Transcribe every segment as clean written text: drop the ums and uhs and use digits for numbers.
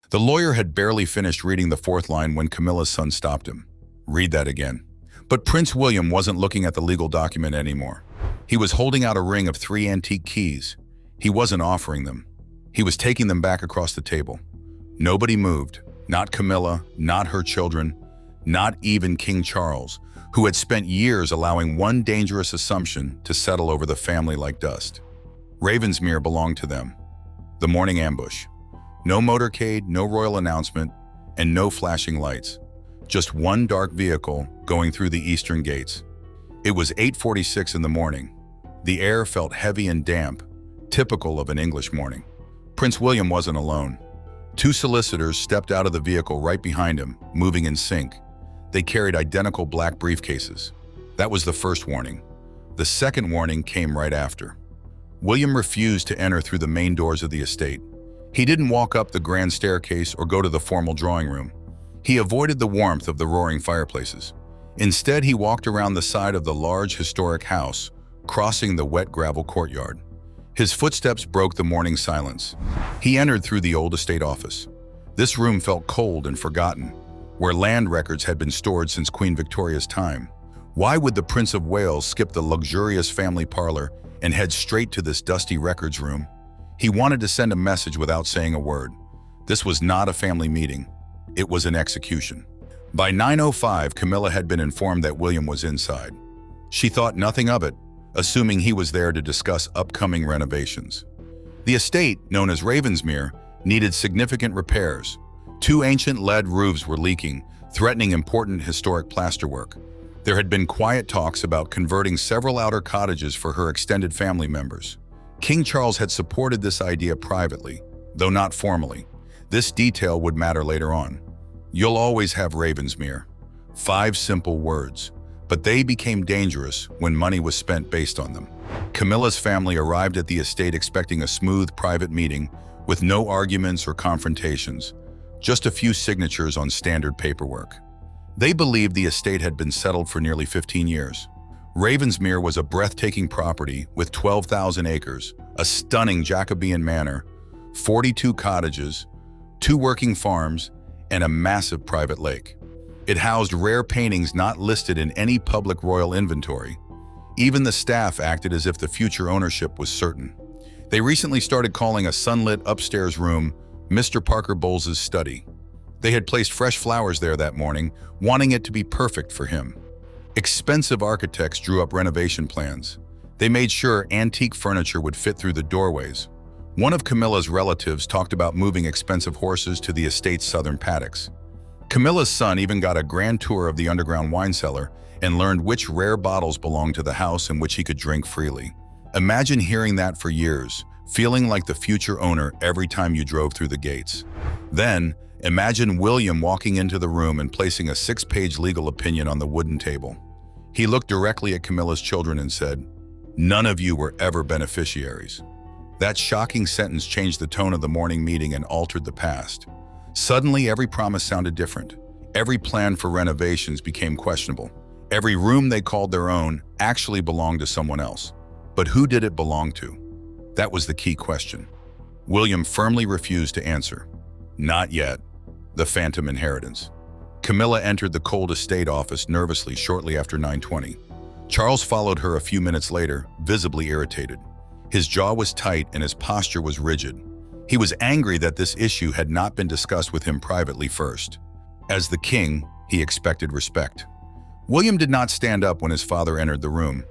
The lawyer had barely finished reading the fourth line when Camilla's son stopped him. "Read that again." But Prince William wasn't looking at the legal document anymore. He was holding out a ring of 3 antique keys. He wasn't offering them. He was taking them back across the table. Nobody moved. Not Camilla, not her children, not even King Charles, who had spent years allowing one dangerous assumption to settle over the family like dust. Ravensmere belonged to them. The morning ambush. No motorcade, no royal announcement, and no flashing lights. Just one dark vehicle going through the eastern gates. It was 8:46 in the morning. The air felt heavy and damp, typical of an English morning. Prince William wasn't alone. 2 solicitors stepped out of the vehicle right behind him, moving in sync. They carried identical black briefcases. That was the first warning. The second warning came right after. William refused to enter through the main doors of the estate. He didn't walk up the grand staircase or go to the formal drawing room. He avoided the warmth of the roaring fireplaces. Instead, he walked around the side of the large historic house, crossing the wet gravel courtyard. His footsteps broke the morning silence. He entered through the old estate office. This room felt cold and forgotten, where land records had been stored since Queen Victoria's time. Why would the Prince of Wales skip the luxurious family parlor and head straight to this dusty records room? He wanted to send a message without saying a word. This was not a family meeting. It was an execution. By 9:05, Camilla had been informed that William was inside. She thought nothing of it, assuming he was there to discuss upcoming renovations. The estate, known as Ravensmere, needed significant repairs. 2 ancient lead roofs were leaking, threatening important historic plasterwork. There had been quiet talks about converting several outer cottages for her extended family members. King Charles had supported this idea privately, though not formally. This detail would matter later on. "You'll always have Ravensmere." 5 simple words, but they became dangerous when money was spent based on them. Camilla's family arrived at the estate expecting a smooth private meeting with no arguments or confrontations, just a few signatures on standard paperwork. They believed the estate had been settled for nearly 15 years. Ravensmere was a breathtaking property with 12,000 acres, a stunning Jacobean manor, 42 cottages, 2 working farms, and a massive private lake. It housed rare paintings not listed in any public royal inventory. Even the staff acted as if the future ownership was certain. They recently started calling a sunlit upstairs room Mr. Parker Bowles's study. They had placed fresh flowers there that morning, wanting it to be perfect for him. Expensive architects drew up renovation plans. They made sure antique furniture would fit through the doorways. One of Camilla's relatives talked about moving expensive horses to the estate's southern paddocks. Camilla's son even got a grand tour of the underground wine cellar and learned which rare bottles belonged to the house and which he could drink freely. Imagine hearing that for years, feeling like the future owner every time you drove through the gates. Then, imagine William walking into the room and placing a 6-page legal opinion on the wooden table. He looked directly at Camilla's children and said, "None of you were ever beneficiaries." That shocking sentence changed the tone of the morning meeting and altered the past. Suddenly, every promise sounded different. Every plan for renovations became questionable. Every room they called their own actually belonged to someone else. But who did it belong to? That was the key question. William firmly refused to answer. Not yet. The phantom inheritance. Camilla entered the cold estate office nervously shortly after 9:20. Charles followed her a few minutes later, visibly irritated. His jaw was tight and his posture was rigid. He was angry that this issue had not been discussed with him privately first. As the king, he expected respect. William did not stand up when his father entered the room.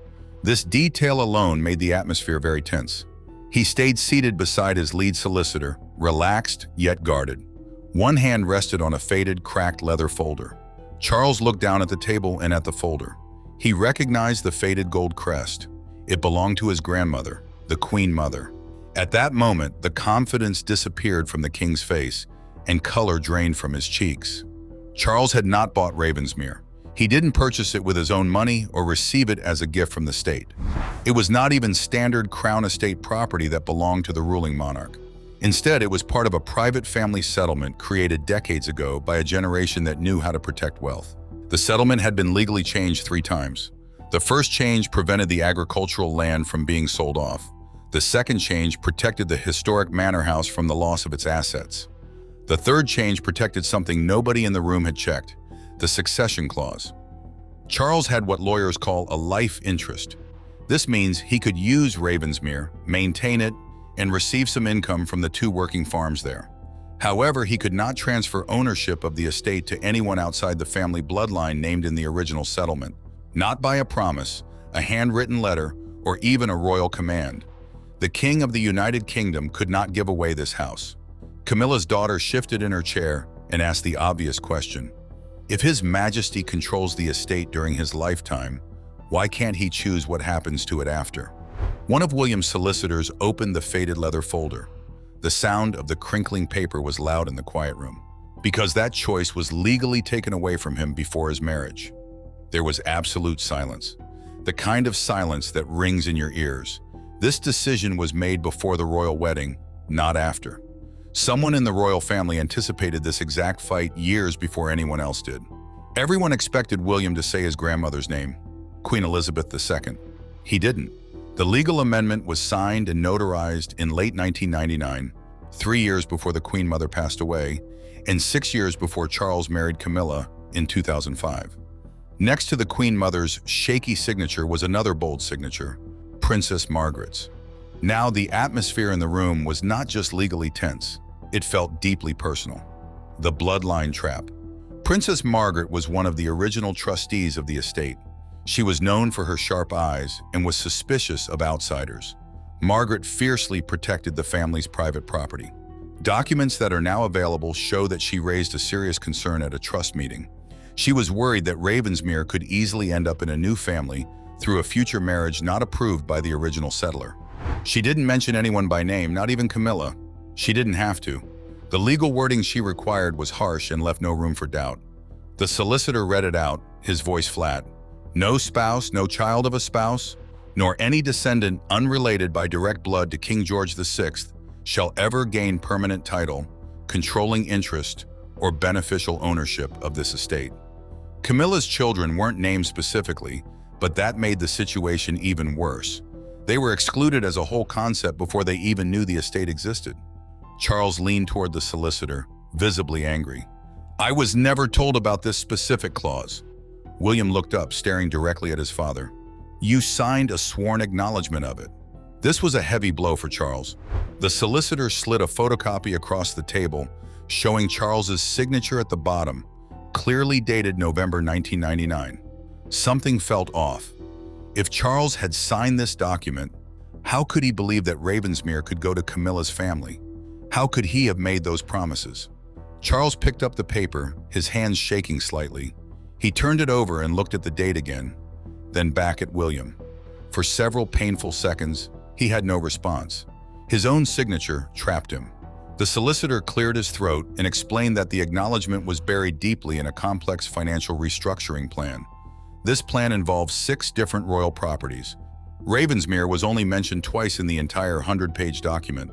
This detail alone made the atmosphere very tense. He stayed seated beside his lead solicitor, relaxed yet guarded. One hand rested on a faded, cracked leather folder. Charles looked down at the table and at the folder. He recognized the faded gold crest. It belonged to his grandmother, the Queen Mother. At that moment, the confidence disappeared from the king's face and color drained from his cheeks. Charles had not bought Ravensmere. He didn't purchase it with his own money or receive it as a gift from the state. It was not even standard crown estate property that belonged to the ruling monarch. Instead, it was part of a private family settlement created decades ago by a generation that knew how to protect wealth. The settlement had been legally changed 3 times. The first change prevented the agricultural land from being sold off. The second change protected the historic manor house from the loss of its assets. The third change protected something nobody in the room had checked: the succession clause. Charles had what lawyers call a life interest. This means he could use Ravensmere, maintain it, and receive some income from the 2 working farms there. However, he could not transfer ownership of the estate to anyone outside the family bloodline named in the original settlement, not by a promise, a handwritten letter, or even a royal command. The King of the United Kingdom could not give away this house. Camilla's daughter shifted in her chair and asked the obvious question. If His Majesty controls the estate during his lifetime, why can't he choose what happens to it after? One of William's solicitors opened the faded leather folder. The sound of the crinkling paper was loud in the quiet room, because that choice was legally taken away from him before his marriage. There was absolute silence, the kind of silence that rings in your ears. This decision was made before the royal wedding, not after. Someone in the royal family anticipated this exact fight years before anyone else did. Everyone expected William to say his grandmother's name, Queen Elizabeth II. He didn't. The legal amendment was signed and notarized in late 1999, 3 years before the Queen Mother passed away, and 6 years before Charles married Camilla in 2005. Next to the Queen Mother's shaky signature was another bold signature, Princess Margaret's. Now the atmosphere in the room was not just legally tense, it felt deeply personal. The bloodline trap. Princess Margaret was one of the original trustees of the estate. She was known for her sharp eyes and was suspicious of outsiders. Margaret fiercely protected the family's private property. Documents that are now available show that she raised a serious concern at a trust meeting. She was worried that Ravensmere could easily end up in a new family through a future marriage not approved by the original settler. She didn't mention anyone by name, not even Camilla. She didn't have to. The legal wording she required was harsh and left no room for doubt. The solicitor read it out, his voice flat. No spouse, no child of a spouse, nor any descendant unrelated by direct blood to King George VI shall ever gain permanent title, controlling interest, or beneficial ownership of this estate. Camilla's children weren't named specifically, but that made the situation even worse. They were excluded as a whole concept before they even knew the estate existed. Charles leaned toward the solicitor, visibly angry. I was never told about this specific clause. William looked up, staring directly at his father. You signed a sworn acknowledgement of it. This was a heavy blow for Charles. The solicitor slid a photocopy across the table, showing Charles's signature at the bottom, clearly dated November 1999. Something felt off. If Charles had signed this document, how could he believe that Ravensmere could go to Camilla's family? How could he have made those promises? Charles picked up the paper, his hands shaking slightly. He turned it over and looked at the date again, then back at William. For several painful seconds, he had no response. His own signature trapped him. The solicitor cleared his throat and explained that the acknowledgement was buried deeply in a complex financial restructuring plan. This plan involved 6 different royal properties. Ravensmere was only mentioned twice in the entire 100-page document,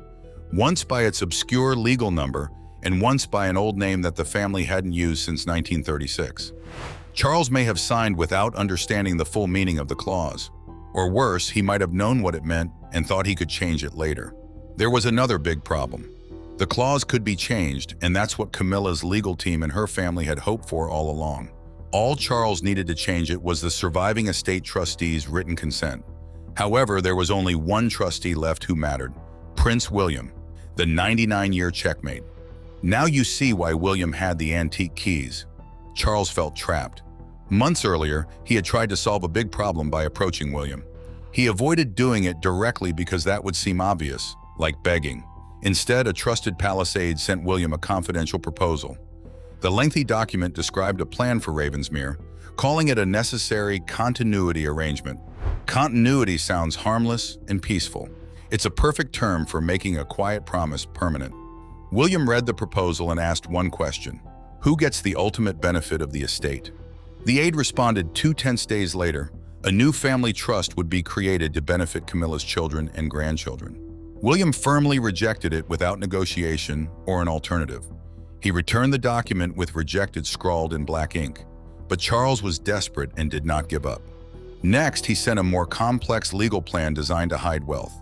once by its obscure legal number and once by an old name that the family hadn't used since 1936. Charles may have signed without understanding the full meaning of the clause. Or worse, he might have known what it meant and thought he could change it later. There was another big problem. The clause could be changed, and that's what Camilla's legal team and her family had hoped for all along. All Charles needed to change it was the surviving estate trustee's written consent. However, there was only one trustee left who mattered: Prince William, the 99-year checkmate. Now you see why William had the antique keys. Charles felt trapped. Months earlier, he had tried to solve a big problem by approaching William. He avoided doing it directly because that would seem obvious, like begging. Instead, a trusted palace aide sent William a confidential proposal. The lengthy document described a plan for Ravensmere, calling it a necessary continuity arrangement. Continuity sounds harmless and peaceful. It's a perfect term for making a quiet promise permanent. William read the proposal and asked one question: who gets the ultimate benefit of the estate? The aide responded 2 tense days later. A new family trust would be created to benefit Camilla's children and grandchildren. William firmly rejected it without negotiation or an alternative. He returned the document with rejected scrawled in black ink. But Charles was desperate and did not give up. Next, he sent a more complex legal plan designed to hide wealth.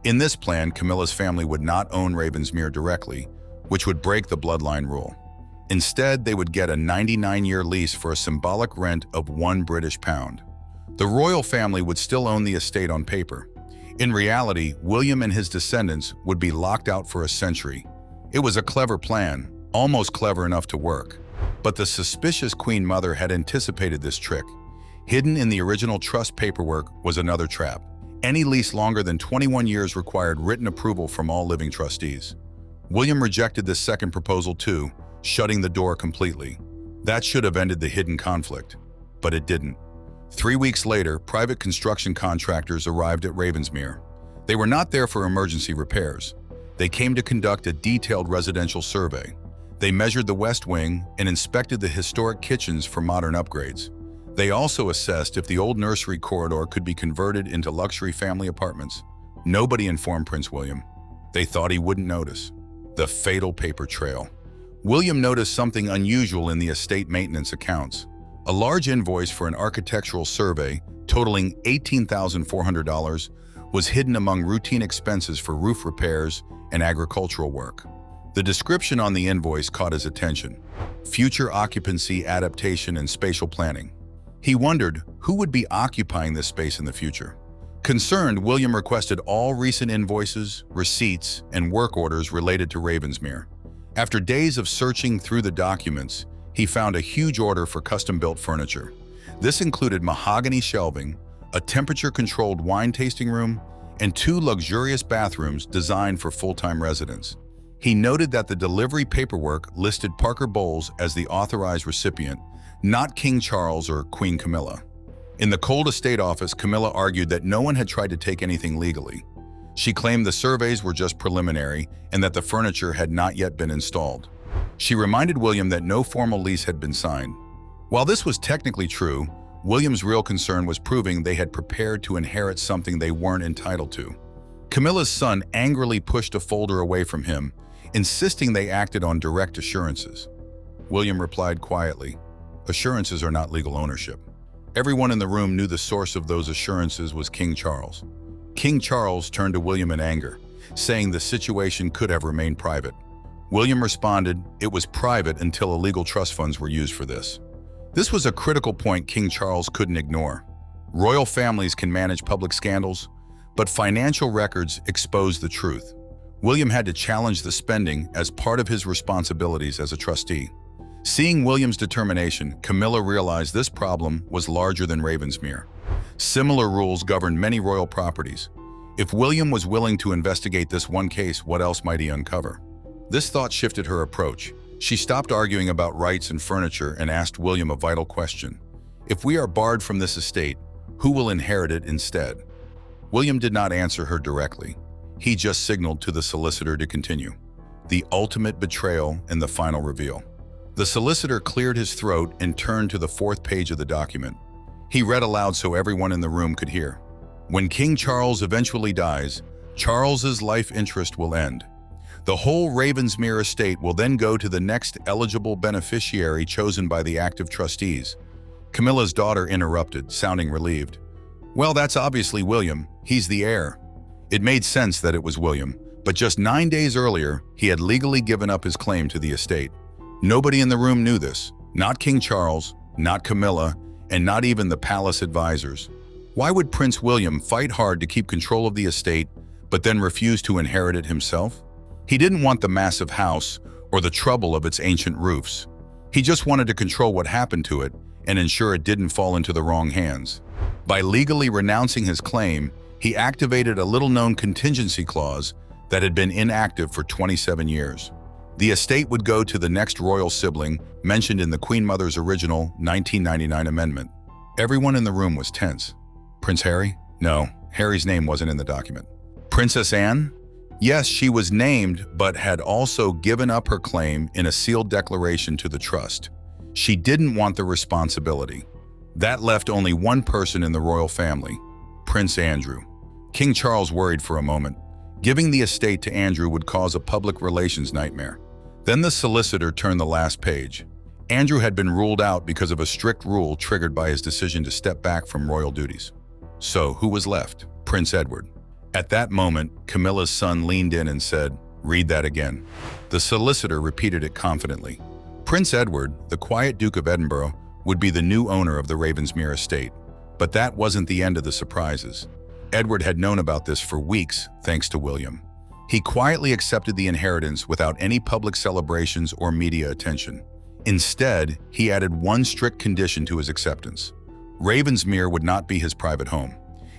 In this plan, Camilla's family would not own Ravensmere directly, which would break the bloodline rule. Instead, they would get a 99-year lease for a symbolic rent of £1 British. The royal family would still own the estate on paper. In reality, William and his descendants would be locked out for a century. It was a clever plan, almost clever enough to work. But the suspicious Queen Mother had anticipated this trick. Hidden in the original trust paperwork was another trap. Any lease longer than 21 years required written approval from all living trustees. William rejected this second proposal too, shutting the door completely. That should have ended the hidden conflict, but it didn't. 3 weeks later, private construction contractors arrived at Ravensmere. They were not there for emergency repairs. They came to conduct a detailed residential survey. They measured the west wing and inspected the historic kitchens for modern upgrades. They also assessed if the old nursery corridor could be converted into luxury family apartments. Nobody informed Prince William. They thought he wouldn't notice. The fatal paper trail. William noticed something unusual in the estate maintenance accounts. A large invoice for an architectural survey, totaling $18,400, was hidden among routine expenses for roof repairs and agricultural work. The description on the invoice caught his attention: future occupancy, adaptation, and spatial planning. He wondered who would be occupying this space in the future. Concerned, William requested all recent invoices, receipts, and work orders related to Ravensmere. After days of searching through the documents, he found a huge order for custom-built furniture. This included mahogany shelving, a temperature-controlled wine tasting room, and 2 luxurious bathrooms designed for full-time residents. He noted that the delivery paperwork listed Parker Bowles as the authorized recipient, not King Charles or Queen Camilla. In the cold estate office, Camilla argued that no one had tried to take anything legally. She claimed the surveys were just preliminary and that the furniture had not yet been installed. She reminded William that no formal lease had been signed. While this was technically true, William's real concern was proving they had prepared to inherit something they weren't entitled to. Camilla's son angrily pushed a folder away from him, insisting they acted on direct assurances. William replied quietly, "Assurances are not legal ownership." Everyone in the room knew the source of those assurances was King Charles. King Charles turned to William in anger, saying the situation could have remained private. William responded, it was private until illegal trust funds were used for this. This was a critical point King Charles couldn't ignore. Royal families can manage public scandals, but financial records expose the truth. William had to challenge the spending as part of his responsibilities as a trustee. Seeing William's determination, Camilla realized this problem was larger than Ravensmere. Similar rules governed many royal properties. If William was willing to investigate this one case, what else might he uncover? This thought shifted her approach. She stopped arguing about rights and furniture and asked William a vital question. If we are barred from this estate, who will inherit it instead? William did not answer her directly. He just signaled to the solicitor to continue. The ultimate betrayal and the final reveal. The solicitor cleared his throat and turned to the 4th page of the document. He read aloud so everyone in the room could hear. When King Charles eventually dies, Charles's life interest will end. The whole Ravensmere estate will then go to the next eligible beneficiary chosen by the active trustees. Camilla's daughter interrupted, sounding relieved. Well, that's obviously William. He's the heir. It made sense that it was William, but just 9 days earlier, he had legally given up his claim to the estate. Nobody in the room knew this. Not King Charles, not Camilla, and not even the palace advisors. Why would Prince William fight hard to keep control of the estate, but then refuse to inherit it himself? He didn't want the massive house or the trouble of its ancient roofs. He just wanted to control what happened to it and ensure it didn't fall into the wrong hands. By legally renouncing his claim, he activated a little-known contingency clause that had been inactive for 27 years. The estate would go to the next royal sibling mentioned in the Queen Mother's original 1999 amendment. Everyone in the room was tense. Prince Harry? No, Harry's name wasn't in the document. Princess Anne? Yes, she was named, but had also given up her claim in a sealed declaration to the trust. She didn't want the responsibility. That left only one person in the royal family, Prince Andrew. King Charles worried for a moment. Giving the estate to Andrew would cause a public relations nightmare. Then the solicitor turned the last page. Andrew had been ruled out because of a strict rule triggered by his decision to step back from royal duties. So who was left? Prince Edward. At that moment, Camilla's son leaned in and said, "Read that again." The solicitor repeated it confidently. Prince Edward, the quiet Duke of Edinburgh, would be the new owner of the Ravensmere estate. But that wasn't the end of the surprises. Edward had known about this for weeks, thanks to William. He quietly accepted the inheritance without any public celebrations or media attention. Instead, he added one strict condition to his acceptance. Ravensmere would not be his private home.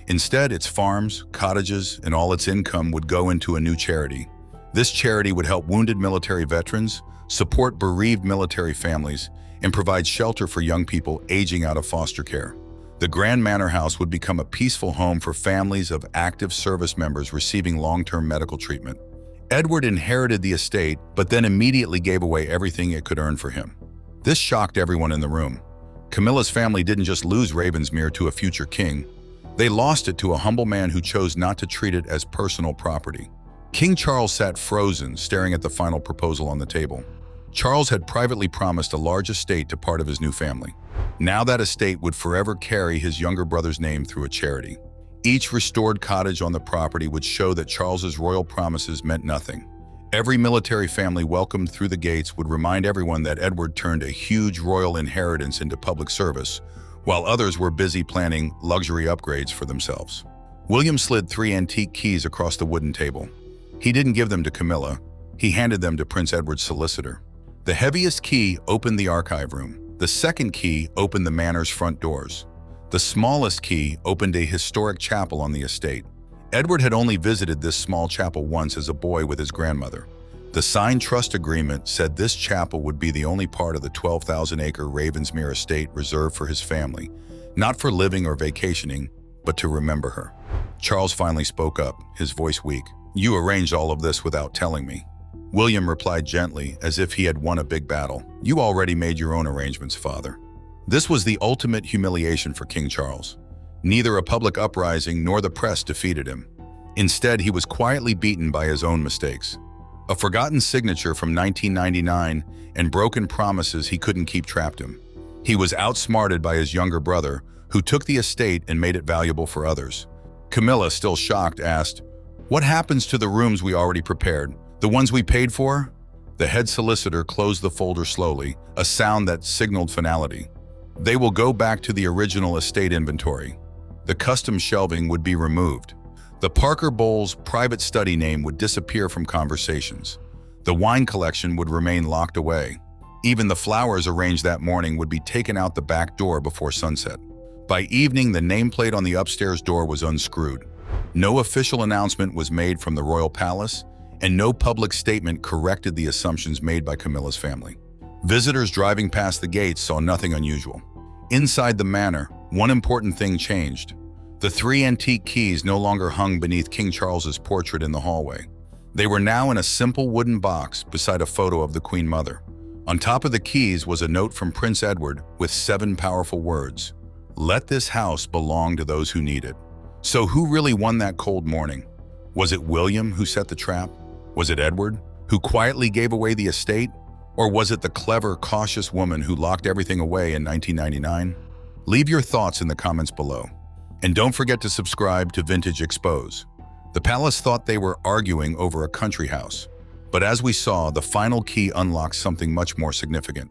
Instead, its farms, cottages, and all its income would go into a new charity. This charity would help wounded military veterans, support bereaved military families, and provide shelter for young people aging out of foster care. The Grand Manor House would become a peaceful home for families of active service members receiving long-term medical treatment. Edward inherited the estate, but then immediately gave away everything it could earn for him. This shocked everyone in the room. Camilla's family didn't just lose Ravensmere to a future king. They lost it to a humble man who chose not to treat it as personal property. King Charles sat frozen, staring at the final proposal on the table. Charles had privately promised a large estate to part of his new family. Now that estate would forever carry his younger brother's name through a charity. Each restored cottage on the property would show that Charles's royal promises meant nothing. Every military family welcomed through the gates would remind everyone that Edward turned a huge royal inheritance into public service, while others were busy planning luxury upgrades for themselves. William slid 3 antique keys across the wooden table. He didn't give them to Camilla. He handed them to Prince Edward's solicitor. The heaviest key opened the archive room. The second key opened the manor's front doors. The smallest key opened a historic chapel on the estate. Edward had only visited this small chapel once as a boy with his grandmother. The signed trust agreement said this chapel would be the only part of the 12,000-acre Ravensmere estate reserved for his family, not for living or vacationing, but to remember her. Charles finally spoke up, his voice weak. "You arranged all of this without telling me." William replied gently, as if he had won a big battle. "You already made your own arrangements, father." This was the ultimate humiliation for King Charles. Neither a public uprising nor the press defeated him. Instead, he was quietly beaten by his own mistakes. A forgotten signature from 1999 and broken promises he couldn't keep trapped him. He was outsmarted by his younger brother, who took the estate and made it valuable for others. Camilla, still shocked, asked, "What happens to the rooms we already prepared? The ones we paid for?" The head solicitor closed the folder slowly, a sound that signaled finality. "They will go back to the original estate inventory. The custom shelving would be removed. The Parker Bowles private study name would disappear from conversations. The wine collection would remain locked away. Even the flowers arranged that morning would be taken out the back door before sunset." By evening, the nameplate on the upstairs door was unscrewed. No official announcement was made from the royal palace, and no public statement corrected the assumptions made by Camilla's family. Visitors driving past the gates saw nothing unusual. Inside the manor, one important thing changed. The 3 antique keys no longer hung beneath King Charles's portrait in the hallway. They were now in a simple wooden box beside a photo of the Queen Mother. On top of the keys was a note from Prince Edward with 7 powerful words. "Let this house belong to those who need it." So who really won that cold morning? Was it William who set the trap? Was it Edward, who quietly gave away the estate? Or was it the clever, cautious woman who locked everything away in 1999? Leave your thoughts in the comments below. And don't forget to subscribe to Vintage Expose. The palace thought they were arguing over a country house. But as we saw, the final key unlocked something much more significant.